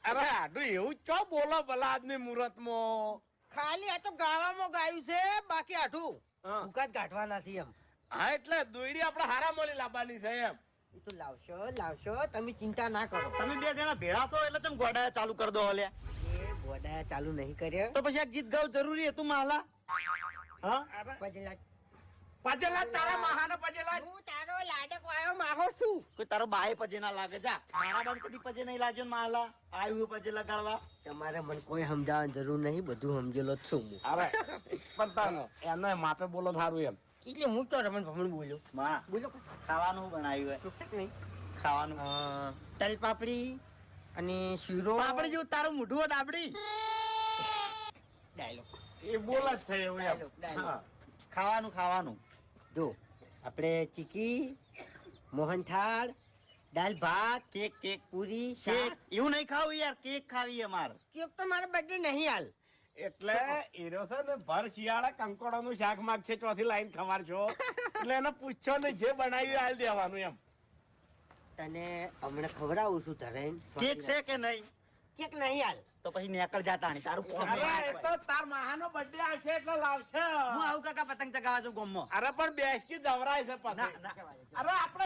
અરે આડું એવું ચો બોલો ભલા આજની મુહૂર્તમાં. ખાલી આ તો ગાવામાં ગાયું છે, બાકી આઠું હા. ભૂકા જ કાઢવા નથી એમ. હા એટલે દોયડી આપણે હારા મોલી લાવવાની છે એમ. એ તો લાવશો તમે ચિંતા ના કરો. તમે બે જણા ભેળા છો એટલે તમે ગોડા ચાલુ કરી દો હલે. એ ગોડા ચાલુ નહીં કર્યો. તો પછી આ ગીત ગાવું જરૂરી હતું માલા? હા પજેલા તારા મહાને પજેલા. હું તારો લાડક વાયો માહો છું. કોઈ તારો બાય પજે ના લાગે જા. મારા બાન કદી પજે નહીં લાગ્યો ને માલા આવ્યું પજે લગાડવા. તમારે મને કોઈ સમજાવવાની જરૂર નહીં, બધું સમજેલો જ છું હું. અરે પણ તાનો એને માપે બોલો સારું એમ. એટલે હું તો રમણ ભમણ બોલ્યો. માં બોલો ખાવાનું બનાવ્યું હે. ચોકચક નહીં. ખાવાનું તલ પાપડી અને શીરો. આપણે જેવું તારું મોઢું હોય ડાબડી. ડાયલોગ એ બોલ જ છે એવું એમ. ડાયલોગ. હા. ખાવાનું જો આપણે ચીકી, મોહનથાળ, દાલ ભાત, કેક પૂરી, કેક શાક. એવું નહીં ખાવું યાર, કેક ખાવી અમાર. કેક તો મારા બર્થડે નહીં હાલ. એટલે એરો છે ને ભર શિયાળા કંકોડાનું શાક માગશે ચોથી લાઈન ખવાર છો એટલે એને પૂછો ને જે બનાવ્યું હાલ દેવાનું એમ. તને હમણાં ખવડાવું છું ધરાઈને. કેક છે કે નહીં? કેક નહીં હાલ. તો પછી નેકળ જાતા નહીં તારું કોમ. અરે એ તો તાર મહાનો બર્થડે આવશે એટલે લાવશે. હું આવું કાકા પતંગ ચગાવવા છું ગોમમાં. અરે પણ બેસકી જવરાય છે ના પાછું. ના અરે આપણે